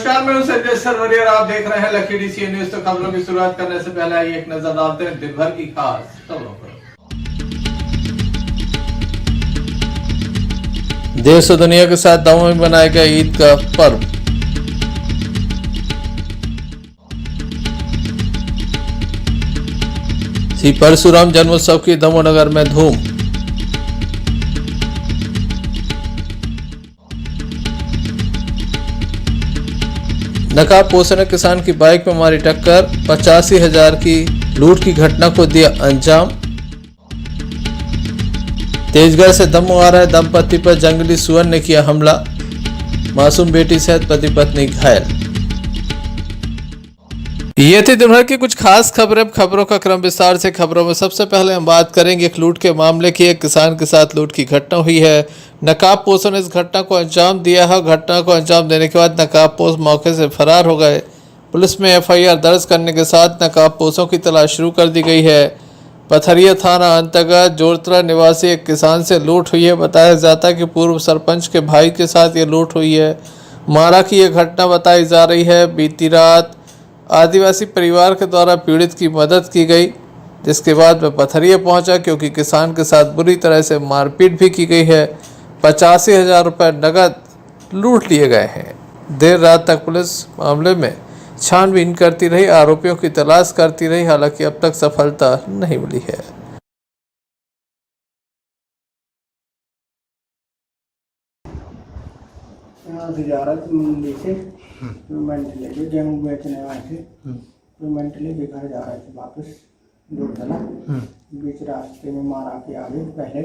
नमस्कार, मैं हूं संजय सरवरिया और आप देख रहे हैं लकी डीसी न्यूज। तो खबरों की शुरुआत करने से पहले आइए एक नजर डालते हैं दिन भर की खास खबरों पर। देश और दुनिया के साथ दमोह में मनाया गया ईद का पर्व। श्री परशुराम जन्मोत्सव की दमोह नगर में धूम। नकाब पोषण ने किसान की बाइक में मारी टक्कर, 85,000 की लूट की घटना को दिया अंजाम। तेजगढ़ से दमोह आ रहे दंपति पर जंगली सुअर ने किया हमला, मासूम बेटी सहित पति पत्नी घायल। ये थी दिन भर की कुछ खास खबरें। खबरों का क्रम विस्तार से। खबरों में सबसे पहले हम बात करेंगे एक लूट के मामले की। एक किसान के साथ लूट की घटना हुई है। नकाबपोशों ने इस घटना को अंजाम दिया है। घटना को अंजाम देने के बाद नकाबपोश मौके से फरार हो गए। पुलिस में एफआईआर दर्ज करने के साथ नकाबपोशों की तलाश शुरू कर दी गई है। पथरिया थाना अंतर्गत जोरतरा निवासी एक किसान से लूट हुई है। बताया जाता है कि पूर्व सरपंच के भाई के साथ ये लूट हुई है। मारा की यह घटना बताई जा रही है। बीती रात आदिवासी परिवार के द्वारा पीड़ित की मदद की गई, जिसके बाद मैं पथरिया पहुंचा क्योंकि किसान के साथ बुरी तरह से मारपीट भी की गई है। 85,000 रुपये नगद लूट लिए गए हैं। देर रात तक पुलिस मामले में छानबीन करती रही, आरोपियों की तलाश करती रही, हालांकि अब तक सफलता नहीं मिली है। मंडी से पेमेंट लेके गेहूँ बेचने आए थे। पेमेंट लेके घर जा रहे थे वापस दूरदला। बीच रास्ते में मारा के आगे पहले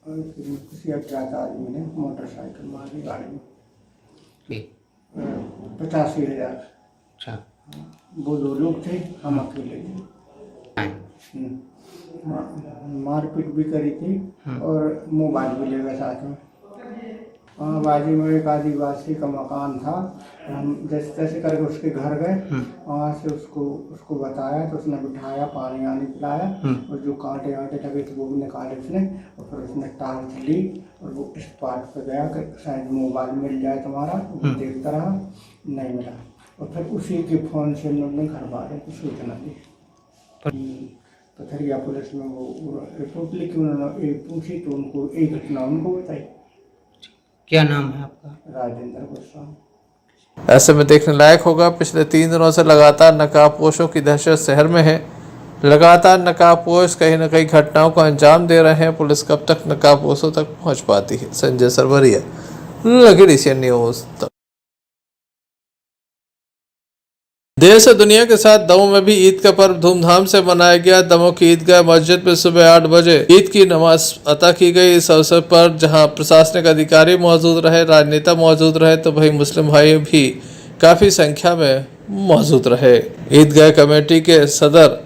और फिर किसी अज्ञात आदमी ने मोटरसाइकिल मारी गाड़ी में। 85,000। अच्छा, वो 2 लोग थे, हम अकेले थे। मारपीट भी करी थी और मोबाइल भी ले गए साथ में। वहाँ बाजू में एक आदिवासी का मकान था। हम जैसे तैसे करके उसके घर गए। वहाँ से उसको बताया तो उसने बिठाया, पानी आनी पिलाया और जो कांटे वाटे लगे थे वो भी निकाले उसने। और फिर उसने टार्च ली और वो इस पार्ट पे गया कि शायद मोबाइल मिल जाए तुम्हारा। वो देखता रहा, नहीं मिला। और फिर उसी के फ़ोन से उन्होंने घर वाले को सूचना दी। पथरिया पुलिस में वो रिपोर्ट लिखी, उन्होंने पूछी तो उनको एक घटना उनको बताई। क्या नाम है आपका? राजेंद्र गोस्वामी। ऐसे में देखने लायक होगा, पिछले 3 दिनों से लगातार नकाबपोशों की दहशत शहर में है। लगातार नकाबपोश कहीं न कहीं घटनाओं को अंजाम दे रहे हैं। पुलिस कब तक नकाबपोशों तक पहुंच पाती है? Sanjay Sarwaria, lucky DC news. देश और दुनिया के साथ दमोह में भी ईद का पर्व धूमधाम से मनाया गया। दमोह की ईदगाह मस्जिद में सुबह 8 बजे ईद की नमाज अता की गई। इस अवसर पर जहां प्रशासनिक अधिकारी मौजूद रहे, राजनेता मौजूद रहे, तो वहीं मुस्लिम भाई भी काफी संख्या में मौजूद रहे। ईदगाह कमेटी के सदर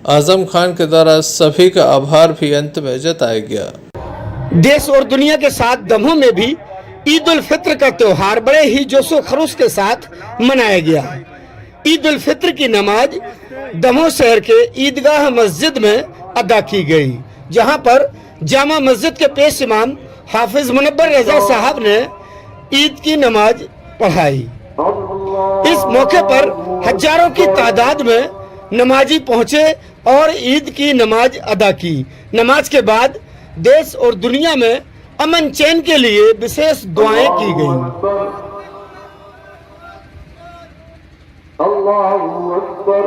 आजम खान के द्वारा सभी का आभार भी अंत में जताया गया। देश और दुनिया के साथ दमोह में भी ईद उल फित्र का त्योहार बड़े ही जोशो खरोश के साथ मनाया गया। ईद उल फित्र की नमाज दमोह शहर के ईदगाह मस्जिद में अदा की गई, जहां पर जामा मस्जिद के पेश इमाम हाफिज मुनव्वर रजा साहब ने ईद की नमाज पढ़ाई। इस मौके पर हजारों की तादाद में नमाजी पहुंचे और ईद की नमाज अदा की। नमाज के बाद देश और दुनिया में अमन चैन के लिए विशेष दुआएं की गई। अल्लाहु अकबर।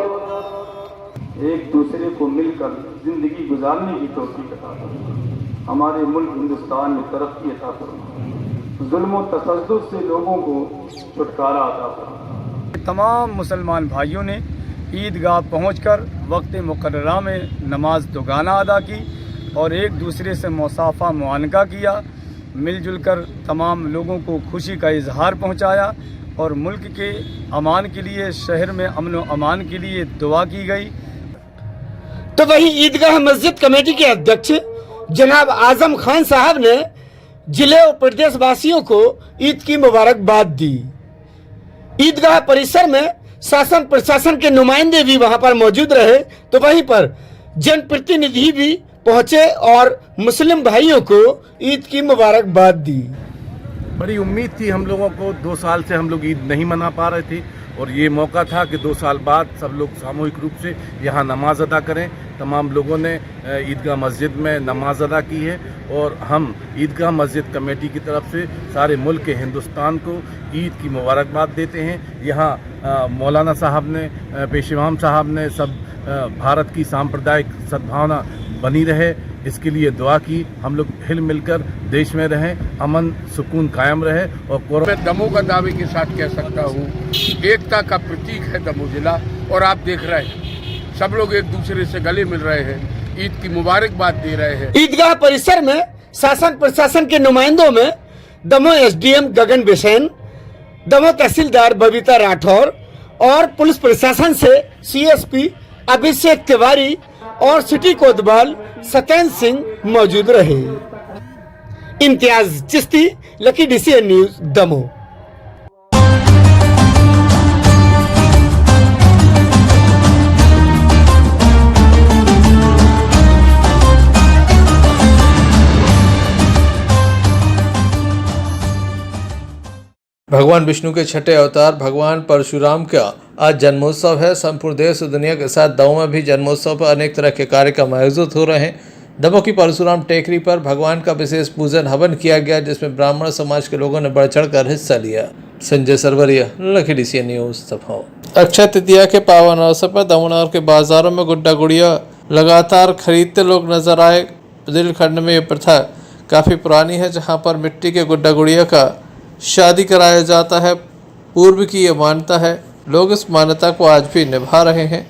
एक दूसरे को मिलकर जिंदगी गुजारने की तौफीक अता फरमा। हमारे मुल्क हिंदुस्तान में तरक्की अता फरमा। जुल्म और तशद्दुद से लोगों को छुटकारा अता फरमा। तमाम मुसलमान भाइयों ने ईदगाह पहुंचकर वक्त मुकर्ररा में नमाज दोगाना अदा की और एक दूसरे से मुसाफा मुआनका किया। मिलजुल कर तमाम लोगों को खुशी का इजहार पहुंचाया और मुल्क के अमान के लिए, शहर में अमन व अमान के लिए दुआ की गई। तो वहीं ईदगाह मस्जिद कमेटी के अध्यक्ष जनाब आजम खान साहब ने जिले और प्रदेश वासियों को ईद की मुबारकबाद दी। ईदगाह परिसर में शासन प्रशासन के नुमाइंदे भी वहां पर मौजूद रहे, तो वहीं पर जनप्रतिनिधि भी पहुंचे और मुस्लिम भाइयों को ईद की मुबारकबाद दी। बड़ी उम्मीद थी हम लोगों को। 2 साल से हम लोग ईद नहीं मना पा रहे थे और ये मौका था कि 2 साल बाद सब लोग सामूहिक रूप से यहाँ नमाज अदा करें। तमाम लोगों ने ईदगाह मस्जिद में नमाज अदा की है और हम ईदगाह मस्जिद कमेटी की तरफ से सारे मुल्क के हिंदुस्तान को ईद की मुबारकबाद देते हैं। यहाँ मौलाना साहब ने, पेश इमाम साहब ने सब भारत की सांप्रदायिक सद्भावना बनी रहे, इसके लिए दुआ की। हम लोग हिल मिलकर देश में रहें, अमन सुकून कायम रहे। और मैं दमोह का दावे के साथ कह सकता हूँ, एकता का प्रतीक है दमोह जिला। और आप देख रहे हैं सब लोग एक दूसरे से गले मिल रहे हैं, ईद की मुबारकबाद दे रहे हैं। ईदगाह परिसर में शासन प्रशासन के नुमाइंदों में दमोह एसडीएम गगन बिसेन, दमोह तहसीलदार बबीता राठौर और पुलिस प्रशासन से सीएसपी अभिषेक तिवारी और सिटी कोतवाल सत्येंद्र सिंह मौजूद रहे। Imtiaz Chishti, lucky DCN news, Damoh. भगवान विष्णु के छठे अवतार भगवान परशुराम का आज जन्मोत्सव है। संपूर्ण देश और दुनिया के साथ दमोह में भी जन्मोत्सव पर अनेक तरह के कार्यक्रम आयोजित हो रहे हैं। दमोह की परशुराम टेकरी पर भगवान का विशेष पूजन हवन किया गया, जिसमें ब्राह्मण समाज के लोगों ने बढ़ चढ़कर हिस्सा लिया। Sanjay Sarwaria, lucky DCN news, Damoh. Akshaya Tritiya के पावन अवसर पर दमोह नगर के बाजारों में गुड्डा गुड़िया लगातार खरीदते लोग नजर आए। बुंदेलखंड में ये प्रथा काफ़ी पुरानी है, जहाँ पर मिट्टी के गुड्डा गुड़िया का शादी कराया जाता है। पूर्व की ये मान्यता है, लोग इस मान्यता को आज भी निभा रहे हैं।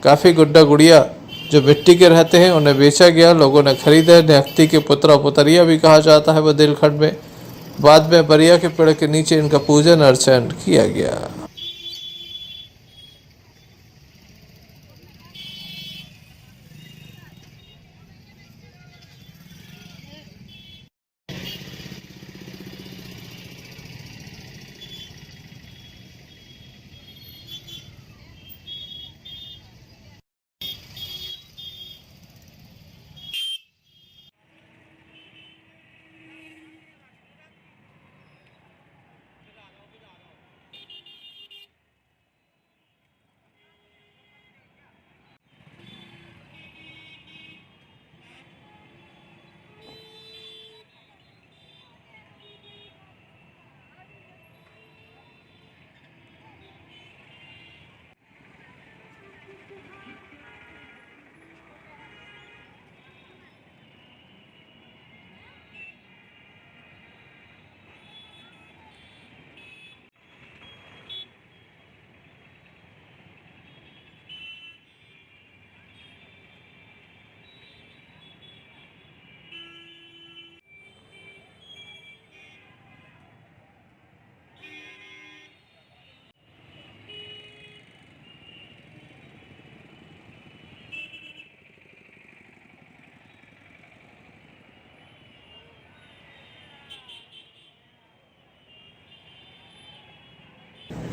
काफ़ी गुड्डा गुड़िया जो मिट्टी के रहते हैं उन्हें बेचा गया, लोगों ने खरीदे। निहत्ती के पुत्रा पुतरिया भी कहा जाता है बुंदेलखंड में। बाद में बरिया के पेड़ के नीचे इनका पूजन अर्चन किया गया।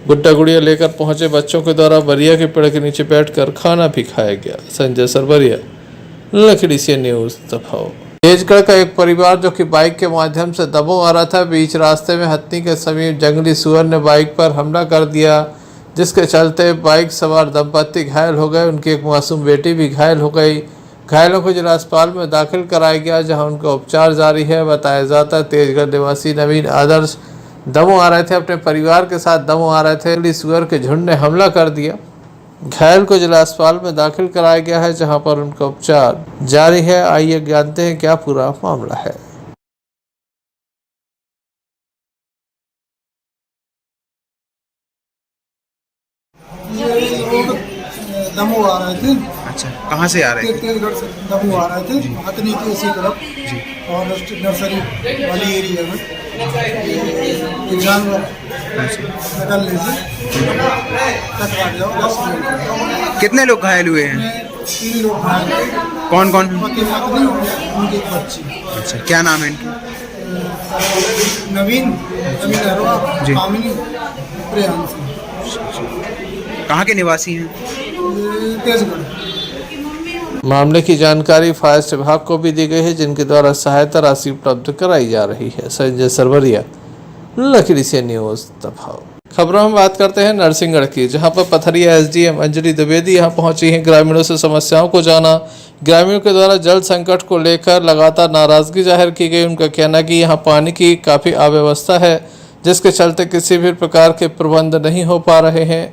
गुड्डा गुड़िया लेकर पहुंचे बच्चों के द्वारा बरिया के पेड़ के नीचे बैठकर खाना भी खाया गया। Sanjay Sarwaria, lucky DCN news, Damoh. Tejgarh का एक परिवार जो कि बाइक के माध्यम से दमोह आ रहा था, बीच रास्ते में हत्ती के समीप जंगली सुअर ने बाइक पर हमला कर दिया, जिसके चलते बाइक सवार दंपत्ति घायल हो गए। उनकी एक मासूम बेटी भी घायल हो गई। घायलों को जिला अस्पताल में दाखिल कराया गया, जहां उनका उपचार जारी है। बताया जाता है तेजगढ़ निवासी नवीन आदर्श दमोह आ रहे थे, अपने परिवार के साथ दमोह आ रहे थे। सुअर के झुंड ने हमला कर दिया। घायल को जिला अस्पताल में दाखिल कराया गया है, जहां पर उनका उपचार जारी है। आइए जानते हैं क्या पूरा मामला है। दमोह आ रहे थे। अच्छा, कहाँ से आ रहे थे? तेजगढ़ से दमोह आ रहे थे, हथनी की उसी तरफ और नर्सरी वाली एरिया में ये जानवर निकलने से टकरा गया। 10 मिनट। कितने लोग घायल हुए हैं? 3 लोग घायल हुए। कौन कौन? पति पत्नी और उनकी एक बच्ची। अच्छा, क्या नाम है इनका? नवीन अरोड़ा, कामिनी, प्रियांशु। कहाँ के निवासी हैं? तेजगढ़। मामले की जानकारी फायर विभाग को भी दी गई है, जिनके द्वारा सहायता राशि उपलब्ध कराई जा रही है। संजय सरवरिया, लकीरी से न्यूज़ दबाव। खबरों में बात करते हैं नरसिंहगढ़ की, जहां पर पथरिया एसडीएम अंजलि द्विवेदी यहां पहुंची हैं, ग्रामीणों से समस्याओं को जाना। ग्रामीणों के द्वारा जल संकट को लेकर लगातार नाराजगी जाहिर की गई। उनका कहना कि यहां पानी की काफ़ी अव्यवस्था है, जिसके चलते किसी भी प्रकार के प्रबंध नहीं हो पा रहे हैं।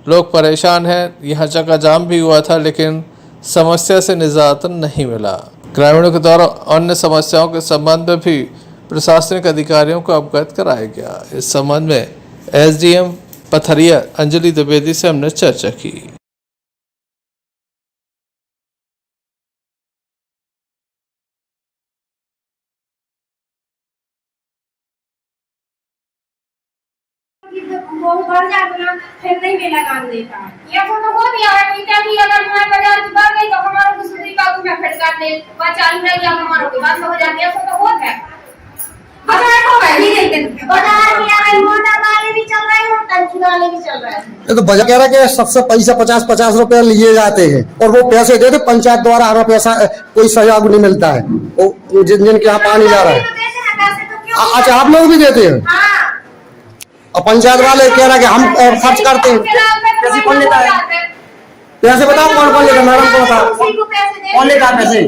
लोग परेशान हैं। यहाँ चक्का जाम भी हुआ था, लेकिन समस्या से निजात नहीं मिला। ग्रामीणों के द्वारा अन्य समस्याओं के संबंध में भी प्रशासनिक अधिकारियों को अवगत कराया गया। इस संबंध में एसडीएम पथरिया अंजलि द्विवेदी से हमने चर्चा की। वो बढ़ जाता ना, फिर नहीं मेला काम देता। ये तो हो दिया है कि क्या भी अगर हमारे बाजार की बढ़ गई तो हमारे को दूसरी बात में फटकार दे, बात चालू रह गया हमारे को बात हो जाती है। तो होता है बाजार को है नहीं देते, बाजार में आए मोटर वाले भी चल रहे हैं और टंकी वाले भी चल रहे हैं। ये तो बाजार कह रहा है कि सबसे पैसा 50-50 रुपया लिए जाते हैं और वो पैसे देते पंचायत द्वारा, हमें पैसा कोई सहयोग नहीं मिलता है जिनके यहाँ पानी जा रहा है। अच्छा, आप लोग भी देते हैं? और पंचायत वाले कह रहा है कि हम खर्च करते हैं। पैसे कौन लेता है? पैसे बताओ कौन कौन लेता है? मैडम को बताओ कौन लेता है पैसे,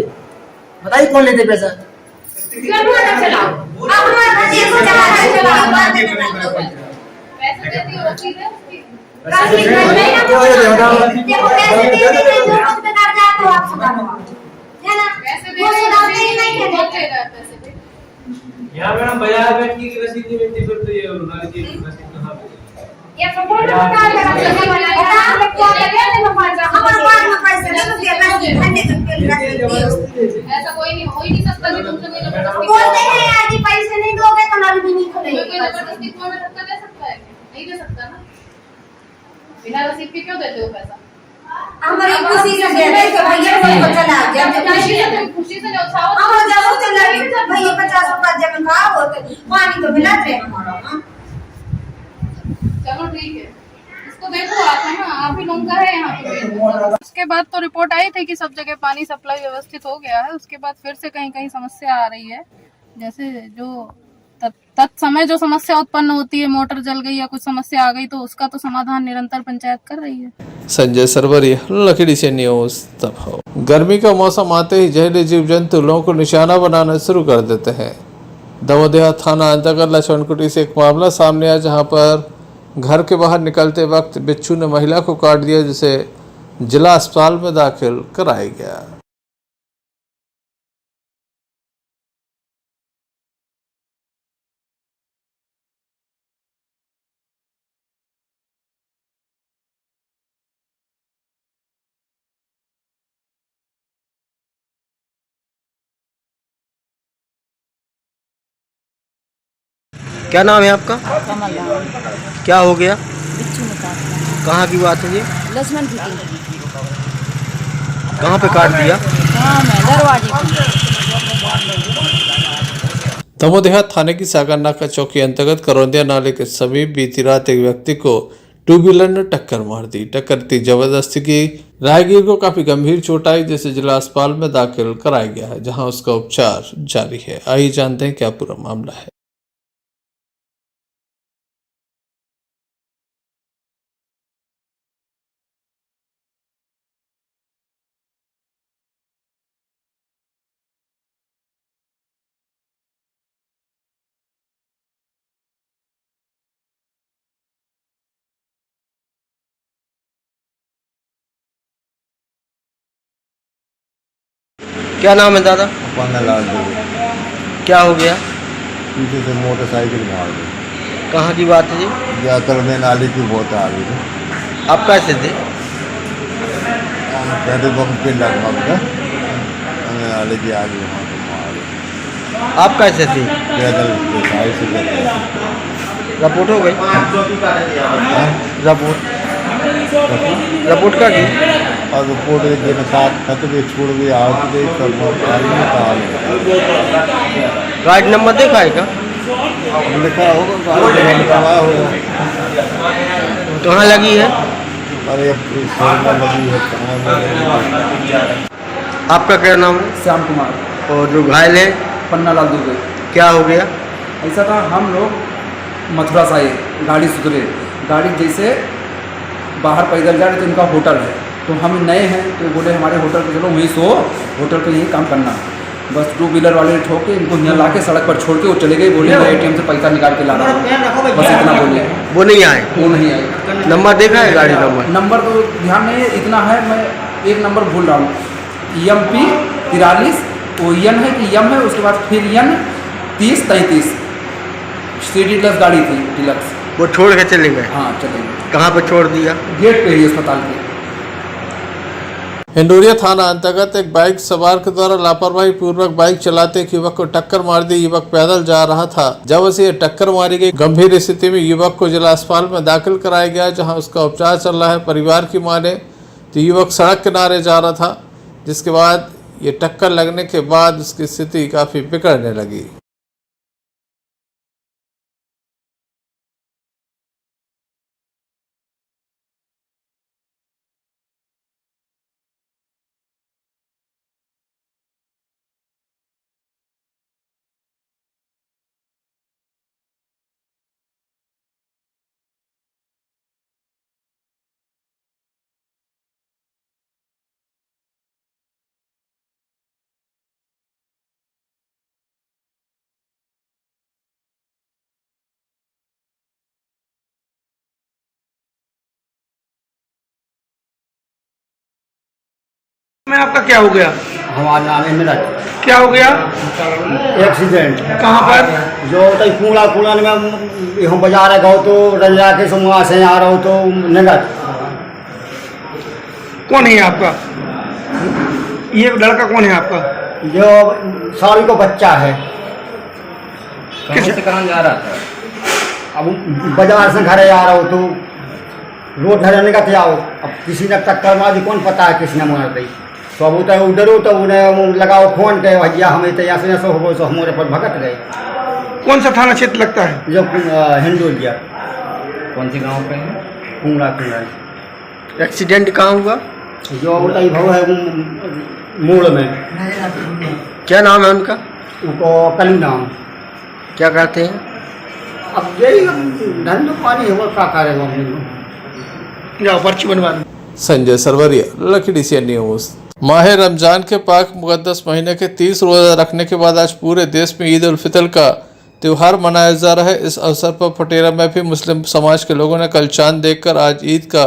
बताइए कौन लेते पैसा। यहाँ मैडम बाजार में की रसीद नहीं मिलती, फिर तो ये नाली की रसीद कहाँ पे? ये सपोर्ट बता दे हम सही वाला है क्या लगे ना हमारे पास में पैसे दे दो ठंडे ऐसा कोई नहीं हो ही नहीं सकता कि तुमसे कोई जबरदस्ती बोलते हैं यार कि पैसे नहीं दोगे तो नल भी नहीं खुलेगी। कोई जबरदस्ती कौन धक्का दे सकता है? नहीं दे सकता ना। बिना रसीद के क्यों देते हो पैसा? हमारी खुशी से दे रहे हैं भैया को चला गया, खुशी से नहीं उठाओ हम जाओ चला गया भैया 50 रुपए जब खाओ पानी तो मिला रहे हमारा। चलो ठीक है, इसको देखो आप है ना, आप ही लोगों का है यहाँ पे। उसके बाद तो रिपोर्ट आई थी कि सब जगह पानी सप्लाई व्यवस्थित हो गया है। उसके बाद फिर से कहीं कहीं समस्या आ रही है, जैसे जो तत्समय जो समस्या उत्पन्न होती है, मोटर जल गई या कुछ समस्या आ गई तो उसका तो समाधान निरंतर पंचायत कर रही है। संजय सरवरिया, लकीरी से न्यूज़ दबाव। गर्मी का मौसम आते ही जहरीले जीव जंतु लोगों को निशाना बनाना शुरू कर देते हैं। दमोह थाना अंतर्गत लक्ष्मणकुटी से एक मामला सामने आया, जहां पर घर के बाहर निकलते वक्त बिच्छू ने महिला को काट दिया, जिसे जिला अस्पताल में दाखिल कराया गया। क्या नाम है आपका? कमल राम। क्या हो गया? बिच्छू ने काट दिया। कहाँ की बात है ये? लक्ष्मण की। कहाँ पे काट दिया? हाँ, मैं दरवाजे पे। दमोह थाने की सागरनाका चौकी अंतर्गत करौंदिया नाले के समीप बीती रात एक व्यक्ति को टू व्हीलर ने टक्कर मार दी। टक्कर इतनी जबरदस्ती की राहगीर को काफी गंभीर चोट आई, जिसे जिला अस्पताल में दाखिल कराया गया है, जहां उसका उपचार जारी है। आइए जानते हैं क्या पूरा मामला है। क्या नाम है दादा? पंगलाल देवी। क्या हो गया? पीछे से मोटरसाइकिल मार दी। कहाँ की बात है जी? यात्रा में नाली की बहुत आ रही थी। आप कैसे थे? कहते बम पे लगभग नाली की आगे वहाँ पे मार। आप कैसे थे? पैदल से रिपोर्ट हो गई? रिपोर्ट का की? और रिपोर्ट के साथ खत भी छोड़ भी आउट गई गाइड नंबर देखा है क्या? लिखा होगा, होगा। कहाँ लगी है? अरे लगी है। आपका क्या नाम है? श्याम कुमार। और जो घायल है? पन्ना लाल दुबे। क्या हो गया? ऐसा था, हम लोग मथुरा से आए, गाड़ी से उतरे, गाड़ी जैसे बाहर पैदल जा रहे तो इनका होटल है, तो हम नए हैं तो बोले हमारे होटल पे चलो वहीं सो, होटल पे यही काम करना। बस 2 व्हीलर वाले ने ठोक के इनको यहाँ ला के सड़क पर छोड़ के वो चले गए, बोले मैं ATM से पैसा निकाल के ला रहा हूँ, बस इतना बोले। वो नहीं आए? वो नहीं आए। नंबर देखा है गाड़ी नंबर? नंबर तो ध्यान नहीं इतना है, मैं एक नंबर भूल रहा हूँ, EMP 43, वो EN है कि EM है, उसके बाद फिर EN 3033 CD+ गाड़ी थी डिलक्स। वो छोड़ के चले गए? हाँ चले गए। कहाँ पर छोड़ दिया? गेट पे ही अस्पताल के। हिंडोरिया थाना अंतर्गत एक बाइक सवार के द्वारा लापरवाही पूर्वक बाइक चलाते एक युवक को टक्कर मार दी। युवक पैदल जा रहा था, जब उसे टक्कर मारी गई। गंभीर स्थिति में युवक को जिला अस्पताल में दाखिल कराया गया, जहां उसका उपचार चल रहा है। परिवार की माने तो युवक सड़क किनारे जा रहा था, जिसके बाद ये टक्कर लगने के बाद उसकी स्थिति काफी बिगड़ने लगी। में आपका क्या हो गया? हमारा नाम है मेरा। क्या हो गया? एक्सीडेंट। कहाँ पर? जो तई कूड़ा में हम बाजार गो तो रंजा के वहाँ से आ रहा हूँ तो नगद। कौन है आपका? ये लड़का कौन है आपका? जो साड़ी को बच्चा है। कहाँ जा रहा था? अब बाजार से घर आ रहा हूँ तो रोड हराने का त्याओ, अब किसी ने टक्कर मार दी, कौन पता है किसने मार दी। तो अब तो डरो तो उन्हें लगाओ फोन के भैया हमें तो यहाँ से हो तो हमारे पर भगत गए। कौन सा थाना क्षेत्र लगता है? जो हिंडोरिया। कौन से गांव पे है? कुंगड़ा। एक्सीडेंट कहाँ हुआ? जो बताई भाव है मोड़ में। क्या नाम है उनका? उनको कलू नाम। क्या करते हैं? अब यही धंधो पानी है, वो क्या करेगा जाओ पर्ची बनवा। संजय सरवरिया, लखीडीसी न्यूज। माह रमजान के पाक मुकद्दस महीने के 30 रोजा रखने के बाद आज पूरे देश में ईद उल फितर का त्यौहार मनाया जा रहा है। इस अवसर पर फटेरा में भी मुस्लिम समाज के लोगों ने कल चांद देखकर आज ईद का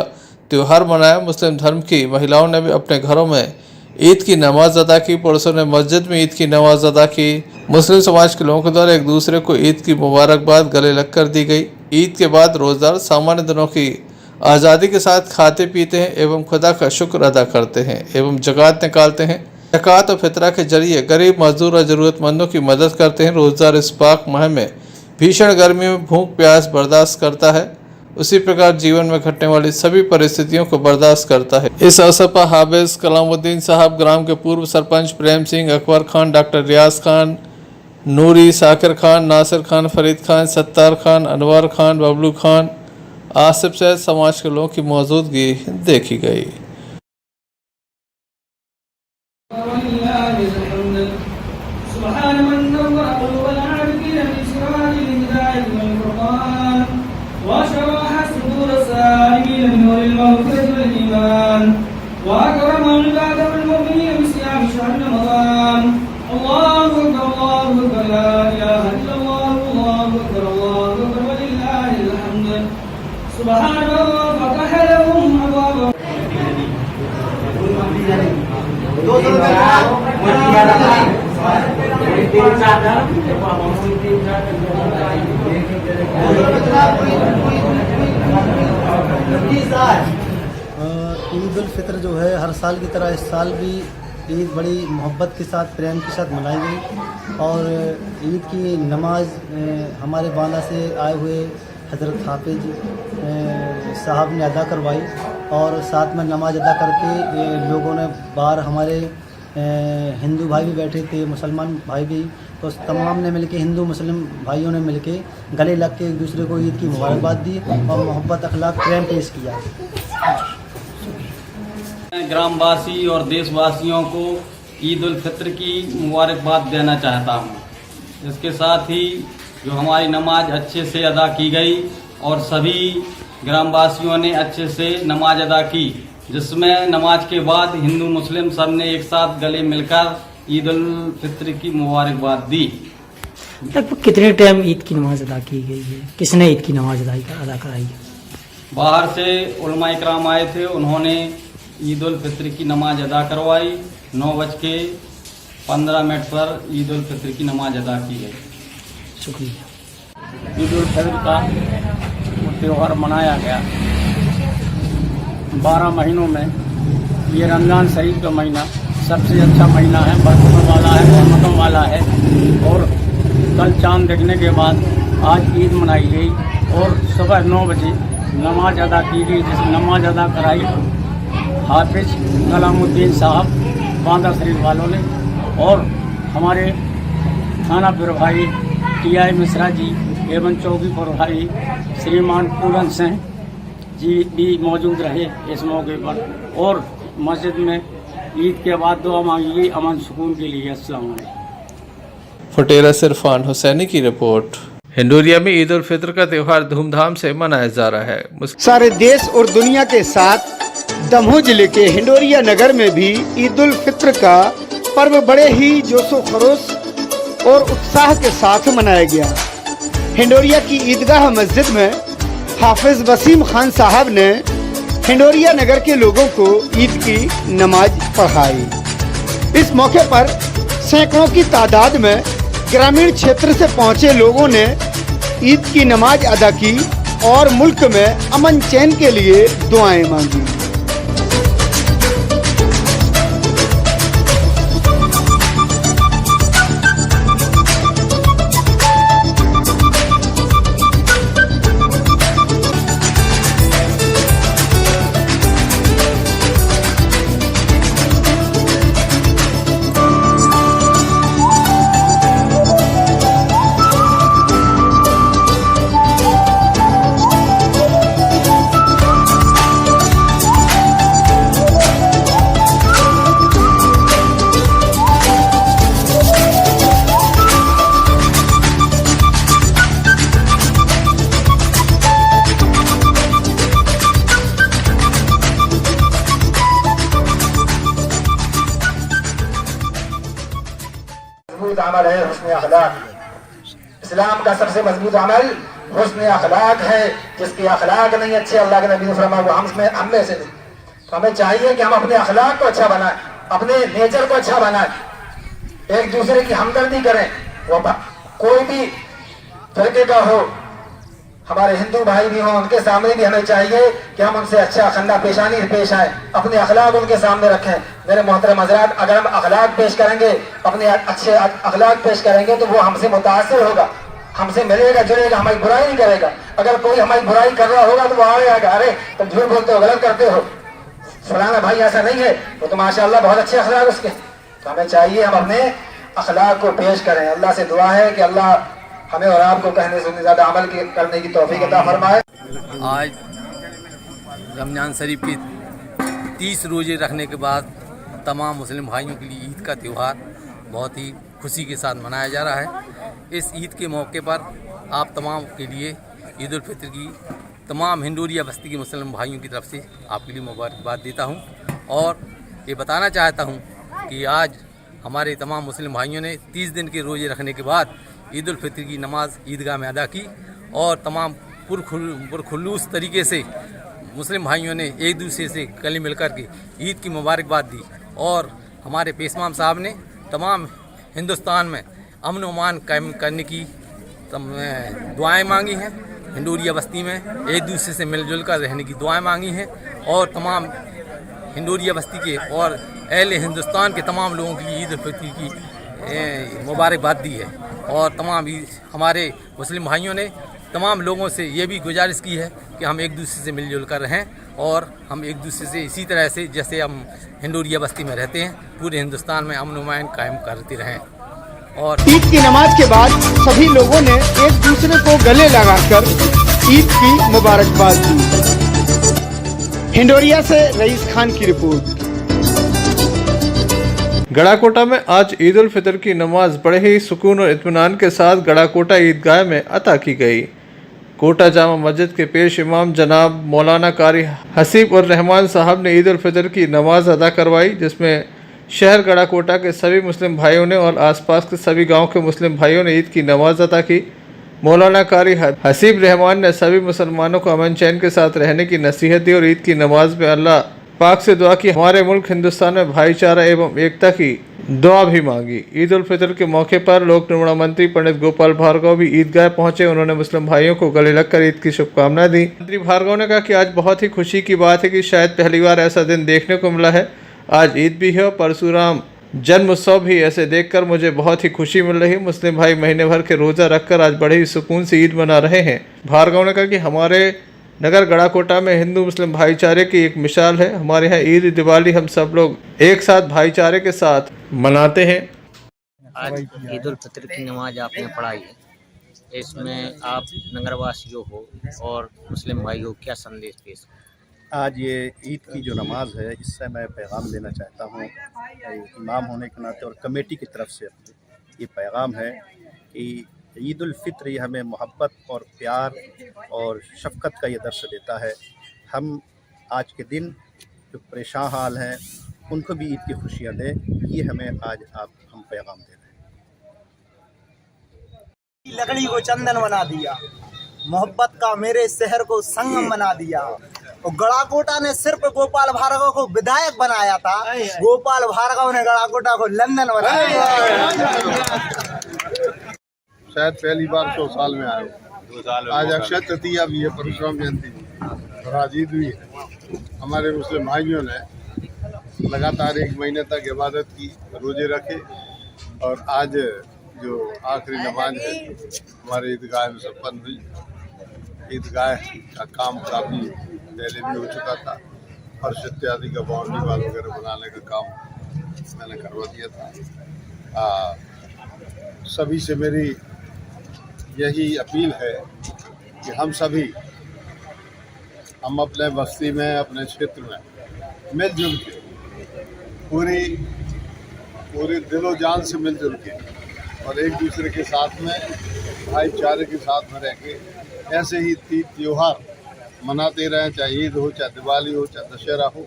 त्यौहार मनाया। मुस्लिम धर्म की महिलाओं ने भी अपने घरों में ईद की नमाज अदा की, पुरुषों ने मस्जिद में ईद की नमाज अदा की। मुस्लिम समाज के लोगों के द्वारा एक दूसरे को ईद की मुबारकबाद गले लगकर दी गई। ईद के बाद रोज़दार सामान्य दिनों की आज़ादी के साथ खाते पीते हैं एवं खुदा का शुक्र अदा करते हैं एवं ज़कात निकालते हैं। ज़कात और फितरा के जरिए गरीब, मजदूर और ज़रूरतमंदों की मदद करते हैं। रोज़दार इस पाक माह में भीषण गर्मी में भूख प्यास बर्दाश्त करता है, उसी प्रकार जीवन में घटने वाली सभी परिस्थितियों को बर्दाश्त करता है। इस अवसर पर हाफिज कलामुद्दीन साहब, ग्राम के पूर्व सरपंच प्रेम सिंह, अकबर खान, डॉक्टर रियाज खान, नूरी, साकिर खान, नासिर खान, फरीद खान, सत्तार खान, अनवर खान, बबलू खान, आसिफ सहित समाज के लोगों की मौजूदगी देखी गई। ईद उल फितर जो है हर साल की तरह इस साल भी ईद बड़ी मोहब्बत के साथ, प्रेम के साथ मनाई गई और ईद की नमाज हमारे बांदा से आए हुए हज़रत हाफिज साहब ने अदा करवाई और साथ में नमाज अदा करके लोगों ने बाहर हमारे हिंदू भाई भी बैठे थे, मुसलमान भाई भी, तो तमाम ने मिलके, हिंदू मुस्लिम भाइयों ने मिलके गले लग के एक दूसरे को ईद की मुबारकबाद दी और मोहब्बत अखलाक प्रेम पेश किया। ग्रामवासी और देशवासियों को ईद उल फितर की मुबारकबाद देना चाहता हूँ। इसके साथ ही जो हमारी नमाज अच्छे से अदा की गई और सभी ग्रामवासियों ने अच्छे से नमाज अदा की, जिसमें नमाज के बाद हिंदू मुस्लिम सब ने एक साथ गले मिलकर ईद उल फित्र की मुबारकबाद दी। लगभग कितने टाइम ईद की नमाज अदा की गई है? किसने ईद की नमाज अदा कराई है? बाहर से उलमा इकराम आए थे, उन्होंने ईद उल फित्र की नमाज अदा करवाई। 9:15 पर ईद उल फित्र की नमाज अदा की गई। शुक्रिया। ईद उल फित्र का त्यौहार मनाया गया। 12 महीनों में ये रमज़ान शरीफ का महीना सबसे अच्छा महीना है, बरकतों वाला है, रहमतों वाला है। और कल चांद देखने के बाद आज ईद मनाई गई और सुबह 9 बजे नमाज अदा की गई, जिस नमाज अदा कराई हाफिज कलामुद्दीन साहब बांदा शरीफ वालों ने, और हमारे थाना प्रभारी TI मिश्रा जी एवं चौकी प्रभारी श्रीमान पूरन सिंह जी भी मौजूद रहे इस मौके पर। और मस्जिद में ईद के बाद दुआ मांगी गई अमन सुकून के लिए। अस्सलाम वालेकुम। फुटेरा से इरफान हुसैनी की रिपोर्ट। हिंडोरिया में ईद उल फित्र का त्यौहार धूमधाम से मनाया जा रहा है। सारे देश और दुनिया के साथ दमोह जिले के हिंडोरिया नगर में भी ईद उल फित्र का पर्व बड़े ही जोशो खरोश और उत्साह के साथ मनाया गया। हिंडोरिया की ईदगाह मस्जिद में हाफिज वसीम खान साहब ने हिंडोरिया नगर के लोगों को ईद की नमाज पढ़ाई। इस मौके पर सैकड़ों की तादाद में ग्रामीण क्षेत्र से पहुंचे लोगों ने ईद की नमाज अदा की और मुल्क में अमन चैन के लिए दुआएं मांगी। अमल है हुस्न अखलाक। इस्लाम का सबसे मजबूत अमल हुस्न अखलाक है। जिसके अखलाक नहीं अच्छे, अल्लाह के नबी ने फरमाया वो हम में से नहीं। तो हमें चाहिए कि हम अपने अखलाक को अच्छा बनाएं, अपने नेचर को अच्छा बनाएं, एक दूसरे की हमदर्दी करें। वो कोई भी तरीके का हो, हमारे हिंदू भाई भी हों, उनके सामने भी हमें चाहिए कि हम उनसे अच्छा खंदा पेशानी पेश आए, अपने अखलाक उनके सामने रखें। मेरे मोहतरम हज़रात, अगर हम अखलाक पेश करेंगे, अपने अच्छे अखलाक पेश करेंगे, तो वो हमसे मुतासिर होगा, हमसे मिलेगा जुड़ेगा, हमारी बुराई नहीं करेगा। अगर कोई हमारी बुराई कर रहा होगा तो वो आएगा, अरे तुम झूठ बोलते हो, गलत करते हो, फलाना भाई ऐसा नहीं है, वो तो माशाअल्लाह बहुत अच्छे अखलाक उसके। तो हमें चाहिए हम अपने अखलाक को पेश करें। अल्लाह से दुआ है कि अल्लाह हमें और आपको कहने से ज़्यादा अमल करने की तौफीक अता फरमाए। आज रमज़ान शरीफ के 30 रोजे रखने के बाद तमाम मुस्लिम भाइयों के लिए ईद का त्यौहार बहुत ही खुशी के साथ मनाया जा रहा है। इस ईद के मौके पर आप तमाम के लिए ईद उल फित्र की तमाम हिंडोरिया बस्ती के मुस्लिम भाइयों की तरफ से आपके लिए मुबारकबाद देता हूं और ये बताना चाहता हूं कि आज हमारे तमाम मुस्लिम भाइयों ने 30 दिन के रोजे रखने के बाद ईद उल फित्र की नमाज ईदगाह में अदा की और तमाम पुरखुलूस तरीके से मुस्लिम भाइयों ने एक दूसरे से गले मिलकर के ईद की मुबारकबाद दी। और हमारे पेशमाम साहब ने तमाम हिंदुस्तान में अमन अमान कायम करने की दुआएं मांगी हैं। हिंडोरिया बस्ती में एक दूसरे से मिलजुल कर रहने की दुआएं मांगी हैं और तमाम हिंडोरिया बस्ती के और अहले हिंदुस्तान के तमाम लोगों के लिए ईद उल फित्र की मुबारकबाद दी है। और तमाम हमारे मुस्लिम भाइयों ने तमाम लोगों से ये भी गुजारिश की है कि हम एक दूसरे से मिलजुल कर रहें और हम एक दूसरे से इसी तरह से जैसे हम हिंडोरिया बस्ती में रहते हैं पूरे हिंदुस्तान में अमन अमान कायम करते रहें। और ईद की नमाज के बाद सभी लोगों ने एक दूसरे को गले लगाकर ईद की मुबारकबाद दी। हिंडोरिया से रईस खान की रिपोर्ट। गड़ाकोटा में आज ईद उल फितर की नमाज बड़े ही सुकून और इत्मीनान के साथ गड़ाकोटा ईदगाह में अता की गई। कोटा जामा मस्जिद के पेश इमाम जनाब मौलाना कारी हसीब और रहमान साहब ने ईद उल फितर की नमाज अदा करवाई, जिसमें शहर गड़ाकोटा के सभी मुस्लिम भाइयों ने और आसपास के सभी गांव के मुस्लिम भाइयों ने ईद की नमाज अदा की। मौलाना कारी हसीब रहमान ने सभी मुसलमानों को अमन चैन के साथ रहने की नसीहत दी और ईद की नमाज में अल्लाह पाक से दुआ की हमारे मुल्क हिंदुस्तान में भाईचारा एवं एकता की दुआ भी मांगी। ईद उल फितर के मौके पर लोक निर्माण मंत्री पंडित गोपाल भार्गव भी ईदगाह पहुंचे। उन्होंने मुस्लिम भाइयों को गले लगकर ईद की शुभकामनाएं दी। मंत्री भार्गव ने कहा कि आज बहुत ही खुशी की बात है कि शायद पहली बार ऐसा दिन देखने को मिला है। आज ईद भी है और परशुराम जन्म उत्सव भी, ऐसे देखकर मुझे बहुत ही खुशी मिल रही है। मुस्लिम भाई महीने भर के रोजा रखकर आज बड़े ही सुकून से ईद मना रहे हैं। भार्गव ने कहा कि हमारे नगर गड़ाकोटा में हिंदू मुस्लिम भाईचारे की एक मिसाल है। हमारे यहाँ ईद दिवाली हम सब लोग एक साथ भाईचारे के साथ मनाते हैं। आज ईद उल फितर की नमाज आपने पढ़ाई है, इसमें आप नगरवासियों को और मुस्लिम भाइयों को क्या संदेश पेश? आज ये ईद की जो नमाज है, इससे मैं पैगाम देना चाहता हूँ इमाम होने के नाते और कमेटी की तरफ से ये पैगाम है कि ईद उल फित्र ये हमें मोहब्बत और प्यार और शफ़क़त का ये दर्स देता है। हम आज के दिन जो परेशान हाल हैं उनको भी ईद की खुशियाँ दें, ये हमें आज हम पैगाम दे रहे हैं। लकड़ी को चंदन बना दिया, मोहब्बत का मेरे शहर को संगम बना दिया। और गड़ाकोटा ने सिर्फ गोपाल भार्गव को विधायक बनाया था, गोपाल भार्गव ने गड़ाकोटा को लंदन बनाया। शायद पहली बार 100 साल में आए। आज अक्षय तृतीया भी है, परशुराम जयंती भी और आज ईद भी है। हमारे मुस्लिम भाइयों ने लगातार 1 महीने तक इबादत की, रोजे रखे और आज जो आखिरी नमाज है हमारे ईदगाह में संपन्न हुई। ईदगाह का काम काफ़ी पहले भी हो चुका था, फर्श इत्यादि का बाउंड्री वाल वगैरह बनाने का काम मैंने करवा दिया था। सभी से मेरी यही अपील है कि हम अपने बस्ती में, अपने क्षेत्र में मिलजुल के पूरी दिलो जान से मिलजुल के और एक दूसरे के साथ में भाईचारे के साथ में रह के ऐसे ही तीज त्योहार मनाते रहें, चाहे ईद हो, चाहे दिवाली हो, चाहे दशहरा हो,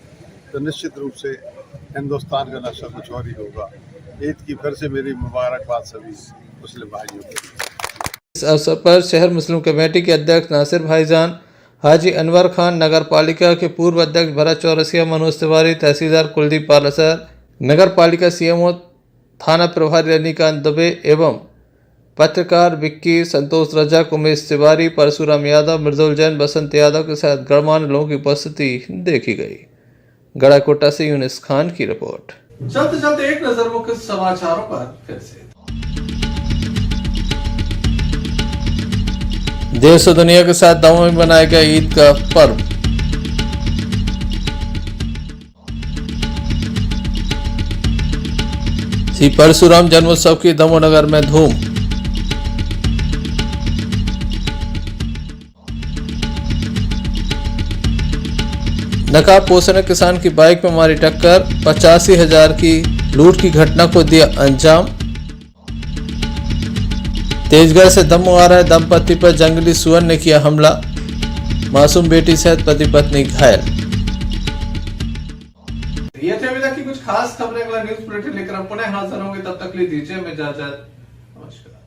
तो निश्चित रूप से हिंदुस्तान का नक्शा कुछ और ही होगा। ईद की फिर से मेरी मुबारकबाद सभी मुस्लिम भाइयों को। इस अवसर पर शहर मुस्लिम कमेटी के अध्यक्ष नासिर भाईजान, हाजी अनवर खान, नगर पालिका के पूर्व अध्यक्ष भरत चौरसिया, मनोज तिवारी, तहसीलदार कुलदीप पालसर, नगर पालिका सीएमओ थाना प्रभारी रजनीकांत दुबे एवं पत्रकार विक्की, संतोष रजक, उमेश तिवारी, परशुराम यादव, मृदुल जैन, बसंत यादव के साथ गणमान्य लोगों की उपस्थिति देखी गई। गड़ाकोटा से यूनिस खान की रिपोर्ट। चलते चलते एक नजर मुख्य समाचारों पर फिर से। देश और दुनिया के साथ दमोह में मनाया गया ईद का पर्व। श्री परशुराम जन्मोत्सव की दमोह नगर में धूम। नकाब पोषण किसान की बाइक में मारी टक्कर, 85,000 की लूट की घटना को दिया अंजाम। तेजगढ़ से दमोह आ रहे दंपति पर जंगली सुअर ने किया हमला, मासूम बेटी सहित पति पत्नी घायल। ये थे अभी तक की कुछ खास खबरें। अगला न्यूज बुलेटिन लेकर हम पुनः हाजिर होंगे, तब तक के लिए दीजिए इजाजत। नमस्कार।